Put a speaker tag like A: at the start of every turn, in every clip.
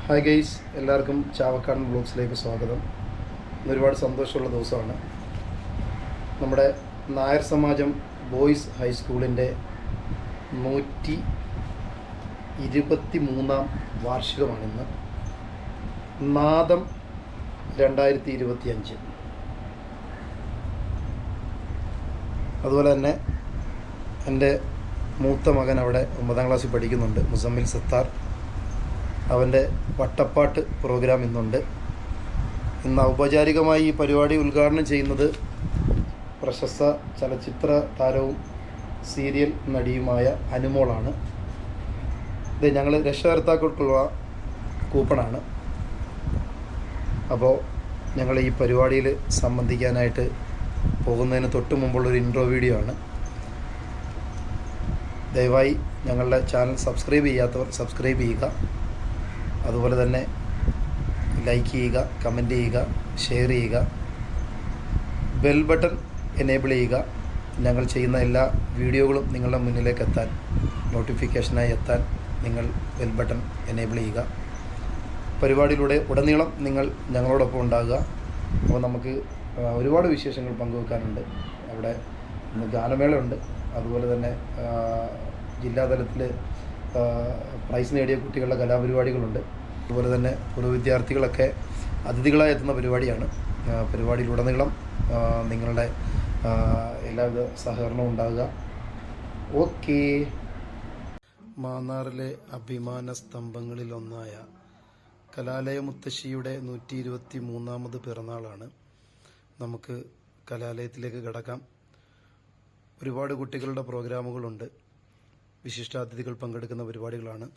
A: Hi guys, എല്ലാവർക്കും ചാവക്കാടൻ വ്ളോഗ്സിലേക്ക് സ്വാഗതം. ഇന്നൊരുപാട് സന്തോഷമുള്ള ദിവസമാണ്. നമ്മുടെ നായർ സമാജം ബോയ്സ് ഹൈസ്കൂളിൻ്റെ 123-ാം വാർഷികമാണിന്ന്. നാദം 2025. അതുപോലെ തന്നെ എൻ്റെ മൂത്ത മകൻ അവിടെ 9ാം ക്ലാസ്സിൽ പഠിക്കുന്നുണ്ട്, മുസമ്മിൽ സത്താർ. അവൻ്റെ വട്ടപ്പാട്ട് പ്രോഗ്രാം ഇന്നുണ്ട്. ഇന്ന് ഔപചാരികമായി ഈ പരിപാടി ഉദ്ഘാടനം ചെയ്യുന്നത് പ്രശസ്ത ചലച്ചിത്ര താരവും സീരിയൽ നടിയുമായ അനുമോളാണ്. ഇത് ഞങ്ങൾ രക്ഷകർത്താക്കൾക്കുള്ള കൂപ്പണാണ്. അപ്പോൾ ഞങ്ങൾ ഈ പരിപാടിയിൽ സംബന്ധിക്കാനായിട്ട് പോകുന്നതിന് തൊട്ട് മുമ്പുള്ളൊരു ഇൻട്രോ വീഡിയോ ആണ്. ദയവായി ഞങ്ങളുടെ ചാനൽ സബ്സ്ക്രൈബ് ചെയ്യാത്തവർ സബ്സ്ക്രൈബ് ചെയ്യുക. അതുപോലെ തന്നെ ലൈക്ക് ചെയ്യുക, കമൻറ്റ് ചെയ്യുക, ഷെയർ ചെയ്യുക, ബെൽ ബട്ടൺ എനേബിൾ ചെയ്യുക. ഞങ്ങൾ ചെയ്യുന്ന എല്ലാ വീഡിയോകളും നിങ്ങളുടെ മുന്നിലേക്ക് എത്താൻ, നോട്ടിഫിക്കേഷനായി എത്താൻ നിങ്ങൾ ബെൽ ബട്ടൺ എനേബിൾ ചെയ്യുക. പരിപാടിയിലൂടെ ഉടനീളം നിങ്ങൾ ഞങ്ങളോടൊപ്പം ഉണ്ടാകുക. അപ്പോൾ നമുക്ക് ഒരുപാട് വിശേഷങ്ങൾ പങ്കുവെക്കാനുണ്ട്. അവിടെ ഇന്ന് ഗാനമേളയുണ്ട്. അതുപോലെ തന്നെ ജില്ലാതലത്തിൽ പ്രൈസ് നേടിയ കുട്ടികളുടെ കലാപരിപാടികളുണ്ട്. അതുപോലെ തന്നെ പൂർവ്വ വിദ്യാർത്ഥികളൊക്കെ അതിഥികളായി എത്തുന്ന പരിപാടിയാണ്. പരിപാടിയിലുടനീളം നിങ്ങളുടെ എല്ലാവിധ സഹകരണവും ഉണ്ടാകുക. ഓക്കേ. മാന്നാറിലെ അഭിമാന സ്തംഭങ്ങളിലൊന്നായ കലാലയ മുത്തശ്ശിയുടെ 123ാമത് പിറന്നാളാണ്. നമുക്ക് കലാലയത്തിലേക്ക് കടക്കാം. ഒരുപാട് കുട്ടികളുടെ പ്രോഗ്രാമുകളുണ്ട്. വിശിഷ്ടാതിഥികൾ പങ്കെടുക്കുന്ന പരിപാടികളാണ്.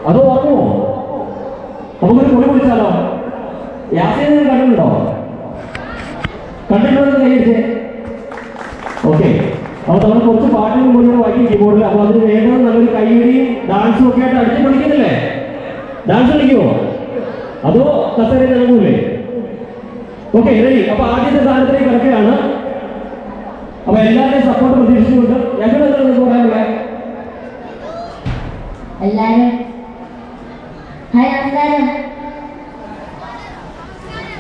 B: അത് ഓർമ്മോ? നമുക്കൊരു പൊളി വിളിച്ചാലോ? യാസീൻ കണ്ടിട്ടുണ്ടോ? കണ്ടിട്ടുണ്ടോ? കൈയടിച്ചേ. ഓക്കെ, അപ്പോൾ നമ്മൾ കുറച്ച് പാട്ടുകൾ മുന്നോട്ട് വായിക്കും കീബോർഡിൽ. അപ്പോൾ അതിന് വേണ്ടത് നല്ലൊരു കൈയടിയും ഡാൻസും ഒക്കെ ആയിട്ട് അടിച്ച് പഠിക്കുന്നില്ലേ? ഡാൻസ് കളിക്കുമോ അതോ കസേരയിൽ ഇറങ്ങൂലേ? Okay, ready. അപ്പോൾ ആദ്യത്തെ സ്ഥാനത്തേക്ക് കിടക്കുകയാണ്. അപ്പോൾ എല്ലാവരുടെയും സപ്പോർട്ട് പ്രതീക്ഷിച്ചുകൊണ്ട് ഞങ്ങൾ പറയാനുള്ള
C: എല്ലാവരും ഹായ്, നമസ്കാരം.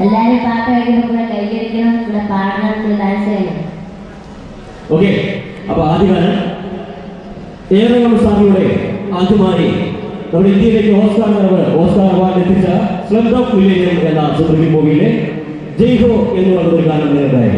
C: എല്ലാവരും പാട്ട് കഴിക്കുമ്പോൾ കൂടെ കൈയടിക്കണം, കൂടെ പാടണം, കൂടെ ഡാൻസ് ചെയ്യണം.
B: ഓക്കെ, അപ്പൊ ആദ്യകാലം ഏറെയും സ്വാമിയുടെ ആദ്യമായി നമ്മുടെ ഇന്ത്യയിലേക്ക് ഓസ്കാർ അവാർഡ് എത്തിച്ച സ്ലംഡ് ഓഫ് മില്ലേനിയം എന്ന സുപ്രീം മൂവിയിലെ ജയ്ഹോ എന്നുള്ള ഒരു ഗാനം നേരിട്ടായി.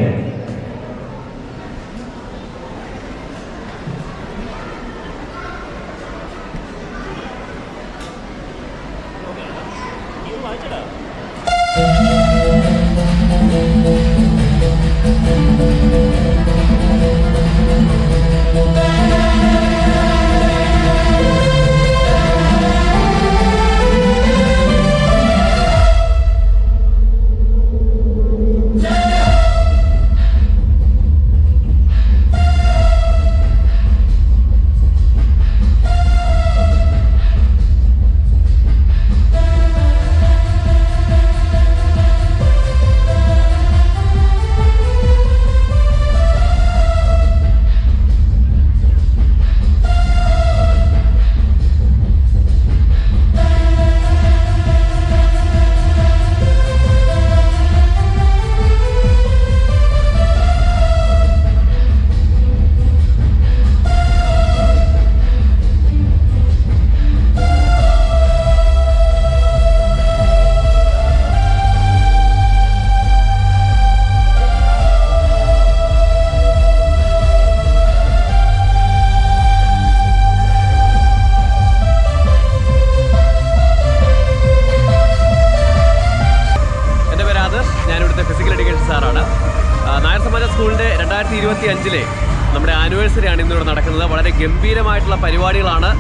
D: ആനിവേഴ്സറിയാണ് ഇന്നിവിടെ നടക്കുന്നത്. വളരെ ഗംഭീരമായിട്ടുള്ള പരിപാടികളാണ്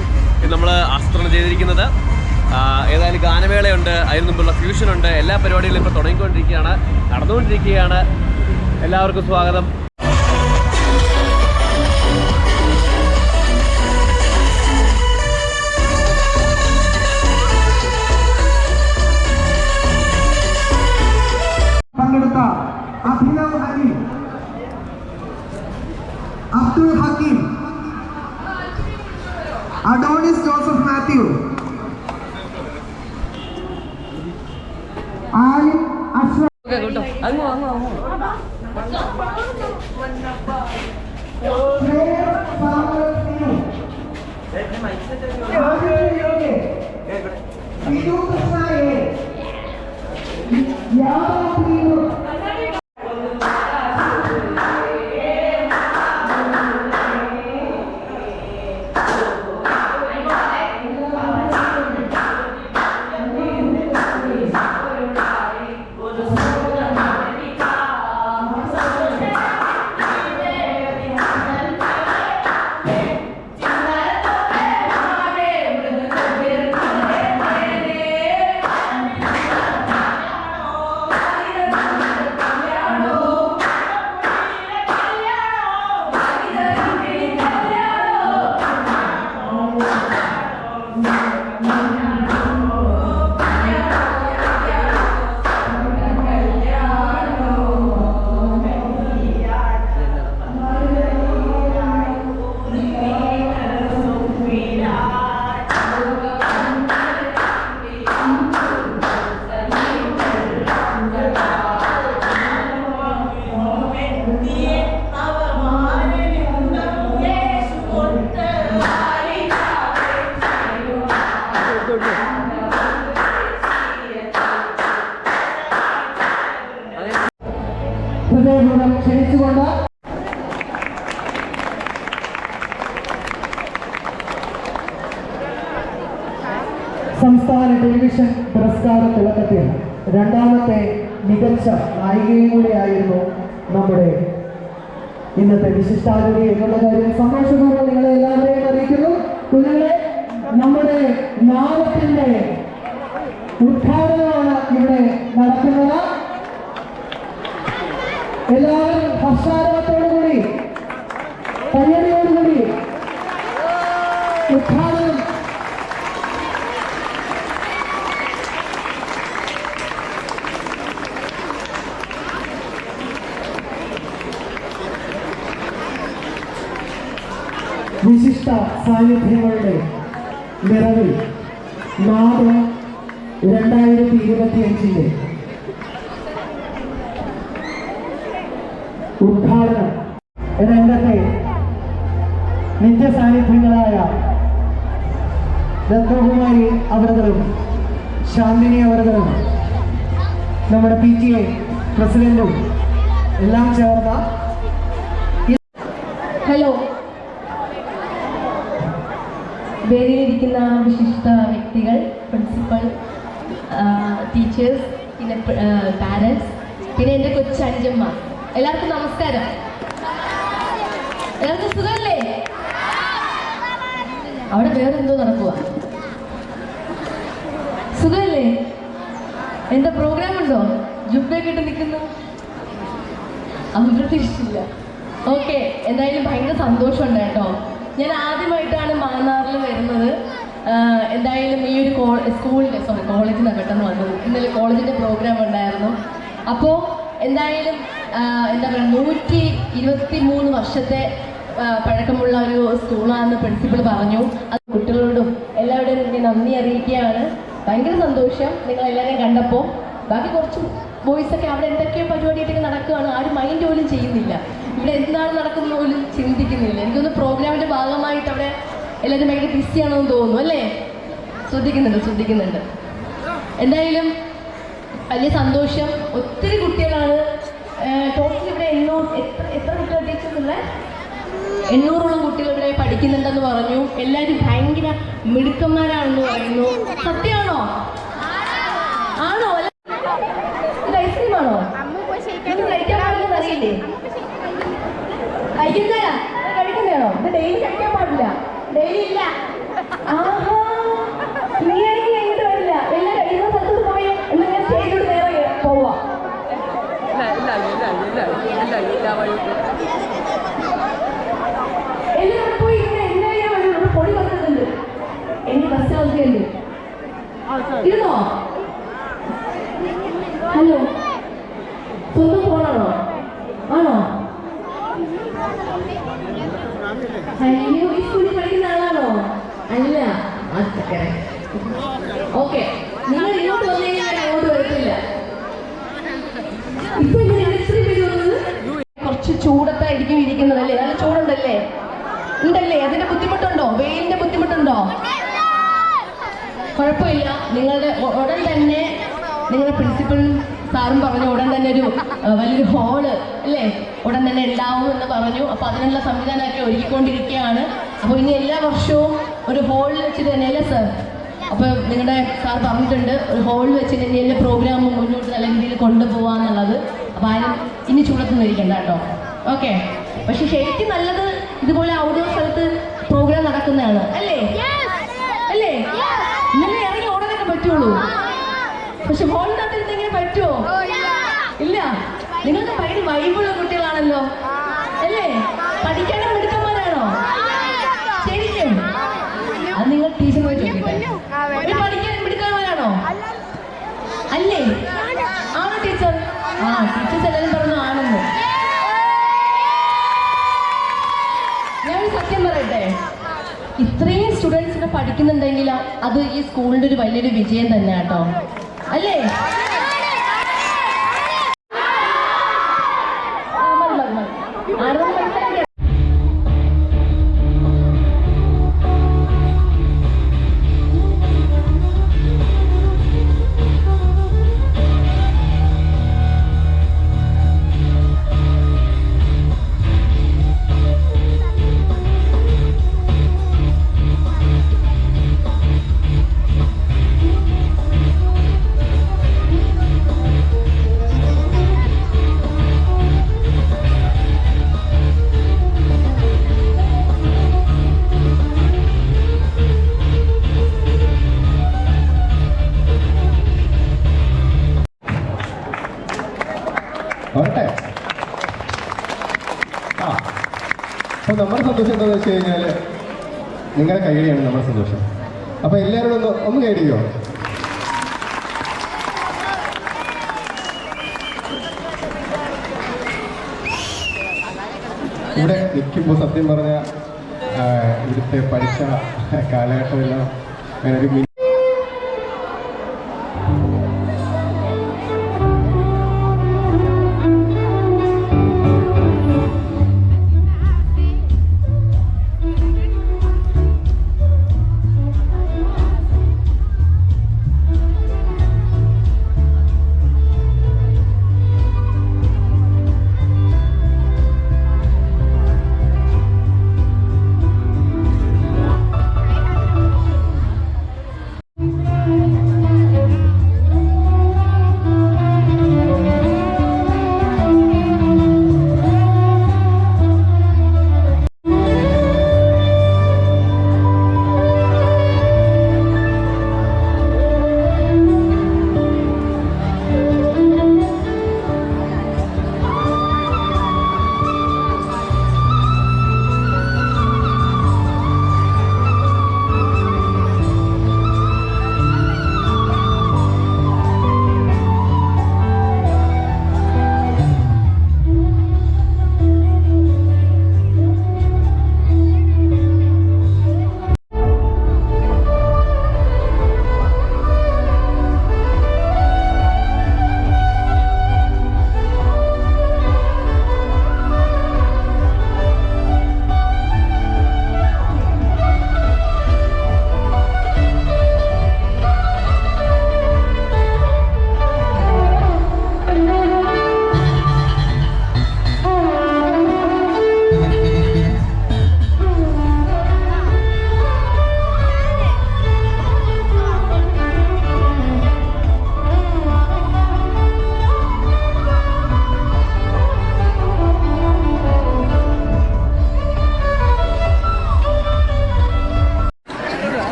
D: നമ്മൾ ആസൂത്രണം ചെയ്തിരിക്കുന്നത്. ഏതായാലും ഗാനമേളയുണ്ട്, അതിന് മുമ്പുള്ള ഫ്യൂഷനുണ്ട്, എല്ലാ പരിപാടികളും ഇപ്പോൾ തുടങ്ങിക്കൊണ്ടിരിക്കുകയാണ്, നടന്നുകൊണ്ടിരിക്കുകയാണ്. എല്ലാവർക്കും സ്വാഗതം.
E: പങ്കെടുത്ത അഭിനവ് അലി, അബ്ദുൾ ഹക്കീം, അഡോണിസ് ജോസഫ് മാത്യു, ആലിം അഷ്റഫ്, ഹൃദയപൂർവ്വം ക്ഷണിച്ചുകൊണ്ട് സംസ്ഥാന ടെലിവിഷൻ പുരസ്കാര തിളക്കത്തിൽ രണ്ടാമത്തെ മികച്ച നായികയും കൂടിയായിരുന്നു നമ്മുടെ ഇന്നത്തെ വിശിഷ്ടാതിഥി എന്നുള്ള കാര്യം സന്തോഷപൂർവ്വം നിങ്ങളെ എല്ലാവരെയും അറിയിക്കുന്നു. കുഞ്ഞുങ്ങളെ, നമ്മുടെ നാമത്തിന്റെ ഉദ്ഘാടനമാണ് ഇവിടെ നടക്കുന്നത്. എല്ലാവരും ഹർഷാരവത്തോടുകൂടി കയ്യടിയോടുകൂടി ഉദ്ഘാടനം വിശിഷ്ട സാന്നിധ്യങ്ങളുടെ നിറവിൽ നാട് 2025 ഉദ്ഘാടനം രംഗത്തെ നിത്യസാന്നിധ്യങ്ങളായ രത്നകുമാരി അവറുകളും ശാന്തിനി അവറുകളും നമ്മുടെ PTA പ്രസിഡന്റും എല്ലാം ചേർന്ന
F: ഹലോ, വേദിയിലിരിക്കുന്ന വിശിഷ്ട വ്യക്തികൾ, പ്രിൻസിപ്പൽ, ടീച്ചേഴ്സ്, പിന്നെ പാരൻസ്, പിന്നെ എൻ്റെ കൊച്ചഞ്ചമ്മ, എല്ലാവർക്കും നമസ്കാരം. എല്ലാവർക്കും സുഖമല്ലേ? അവിടെ വേറെന്തോ നടക്കുക. സുഖമല്ലേ? എന്താ പ്രോഗ്രാം ഉണ്ടോ? ജുബ്ബയൊക്കെ ഇട്ട് നിൽക്കുന്നു. അപ്രതീക്ഷിച്ചില്ല. ഓക്കെ, എന്തായാലും ഭയങ്കര സന്തോഷമുണ്ട് കേട്ടോ. ഞാൻ ആദ്യമായിട്ടാണ് മാന്നാറിൽ വരുന്നത്. എന്തായാലും ഈ ഒരു കോളേജിൽ നിന്നാണ് പെട്ടെന്ന് വന്നത്. ഇന്നലെ കോളേജിൻ്റെ പ്രോഗ്രാം ഉണ്ടായിരുന്നു. അപ്പോൾ എന്തായാലും എന്താ പറയുക, 123 വർഷത്തെ പഴക്കമുള്ള ഒരു സ്കൂളാണെന്ന് പ്രിൻസിപ്പൾ പറഞ്ഞു. അത് കുട്ടികളോടും എല്ലാവരുടെയും എനിക്ക് നന്ദി അറിയിക്കുകയാണ്. ഭയങ്കര സന്തോഷം നിങ്ങളെല്ലാവരെയും കണ്ടപ്പോൾ. ബാക്കി കുറച്ച് ബോയ്സൊക്കെ അവിടെ എന്തൊക്കെയോ പരിപാടിയായിട്ടൊക്കെ നടക്കുകയാണ്. ആരും മൈൻഡ് പോലും ചെയ്യുന്നില്ല. ഇവിടെ എന്താണ് നടക്കുന്നത് പോലും ചിന്തിക്കുന്നില്ല. എനിക്കൊന്ന് പ്രോഗ്രാമിൻ്റെ ഭാഗമായിട്ട് അവിടെ എല്ലാവരും ഭയങ്കര ബിസിയാണെന്ന് തോന്നുന്നു അല്ലേ? ശ്രദ്ധിക്കുന്നുണ്ട്. എന്തായാലും വലിയ സന്തോഷം. ഒത്തിരി കുട്ടികളാണ്. ടോട്ടൽ ഇവിടെ 800 എത്ര കുട്ടികൾ ടീച്ചേഴ്സുള്ള 800ഓളം കുട്ടികൾ ഇവിടെ പഠിക്കുന്നുണ്ടെന്ന് പറഞ്ഞു. എല്ലാവരും ഭയങ്കര മിടുക്കന്മാരാണെന്ന് പറയുന്നു. സത്യമാണോ? ആണോ? ഇത് ഐസ്ക്രീമാണോ? അറിയില്ലേ? കഴിക്കുന്നതാ? കഴിക്കുന്നതാണോ? ഡെയിലി കഴിക്കാൻ പാടില്ല. ഡെയിലി ഇല്ല. ആഹാ, നീ എനിക്ക് എങ്ങോട്ട് വരില്ല. എല്ലാ കഴിയുന്ന സ്ഥലത്തോട്ട് പോയി എന്തെങ്കിലും സ്റ്റേജിലോട്ട് നേരെ പോവാ. എല്ലാവരും പോയി ഇങ്ങനെ എല്ലാവരും വരും. പൊടി വന്നിട്ടുണ്ട്. എനിക്ക് ബസ് അവസ്ഥയുണ്ട്. ഇരുന്നോ? ഹലോ, സ്വന്തം ഫോണാണോ? ആണോ? അയ്യോ, ഈ സ്കൂളിൽ പഠിക്കുന്ന ആളാണോ? അല്ല. ഓക്കെ, നിങ്ങൾ ഇങ്ങോട്ട് വന്നു കഴിഞ്ഞാൽ ഞാൻ അങ്ങോട്ട് വരത്തില്ല. ഇപ്പൊ നിങ്ങൾ ഇത്രയും പേര് വന്നത് കുറച്ച് ചൂടത്തായിരിക്കും ഇരിക്കുന്നതല്ലേ? നല്ല ചൂടുണ്ടല്ലേ? ഉണ്ടല്ലേ? അതിന്റെ ബുദ്ധിമുട്ടുണ്ടോ? വെയിലിന്റെ ബുദ്ധിമുട്ടുണ്ടോ? കുഴപ്പമില്ല. നിങ്ങളുടെ ഉടൻ തന്നെ നിങ്ങളുടെ പ്രിൻസിപ്പൽ സാറും പറഞ്ഞു ഉടൻ തന്നെ ഒരു വലിയൊരു ഹോള് അല്ലേ ഉടൻ തന്നെ ഉണ്ടാവും എന്ന് പറഞ്ഞു. അപ്പോൾ അതിനുള്ള സംവിധാനമൊക്കെ ഒരുക്കിക്കൊണ്ടിരിക്കുകയാണ്. അപ്പോൾ ഇനി എല്ലാ വർഷവും ഒരു ഹോളിൽ വെച്ചിട്ട് തന്നെയല്ലേ സാർ? അപ്പോൾ നിങ്ങളുടെ സാർ പറഞ്ഞിട്ടുണ്ട് ഒരു ഹോളിൽ വെച്ചിട്ട് തന്നെ എല്ലാ പ്രോഗ്രാമും മുന്നോട്ട് നല്ല രീതിയിൽ കൊണ്ടുപോകാന്നുള്ളത്. അപ്പോൾ ആരും ഇനി ചൂടത്തൊന്നും ഇരിക്കണ്ട കേട്ടോ. ഓക്കെ, പക്ഷെ ശരിക്കും നല്ലത് ഇതുപോലെ ഔട്ട്ഡോർ സ്ഥലത്ത് പ്രോഗ്രാം നടക്കുന്നതാണ് അല്ലേ? അല്ലേ? ഇന്നലെ ഇറങ്ങി ഓടാനൊക്കെ പറ്റുള്ളൂ. പക്ഷെ ഹോളിനകത്ത് ഇങ്ങനെ പറ്റുമോ? ഇല്ല. നിങ്ങൾക്ക് ഭയങ്കര വൈബുള്ള കുട്ടികളാണല്ലോ അല്ലേ? പഠിക്കാനും മിടുക്കന്മാരാണോ? ശരിക്കും അത് നിങ്ങൾ ടീച്ചറുമായി ചോദിക്കട്ടെ. പഠിക്കാനും മിടുക്കന്മാരാണോ? അല്ലേ? ആണോ ടീച്ചർ? ആ, ടീച്ചേഴ്സ് എല്ലാവരും പറഞ്ഞു ആണെന്ന്. ഞാനൊരു സത്യം പറയട്ടെ, ഇത്രയും സ്റ്റുഡൻസിനെ പഠിക്കുന്നുണ്ടെങ്കിൽ അത് ഈ സ്കൂളിൻ്റെ ഒരു വലിയൊരു വിജയം തന്നെ കേട്ടോ. അല്ലേ?
G: അപ്പോൾ നമ്മുടെ സന്തോഷം എന്താണെന്ന് വെച്ച് കഴിഞ്ഞാൽ നിങ്ങളുടെ കൈയടിയാണ് നമ്മുടെ സന്തോഷം. അപ്പോൾ എല്ലാവരോടും ഒന്ന് കൈയടിയോ? ഇവിടെ നിൽക്കുമ്പോൾ സത്യം പറഞ്ഞാൽ ഇവിടുത്തെ പഠിച്ച കാലഘട്ടമെല്ലാം ഒരു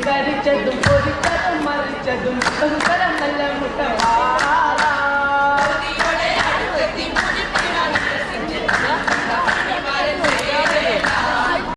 H: കരിച്ചതും പൊരിച്ചതും മറിച്ചതും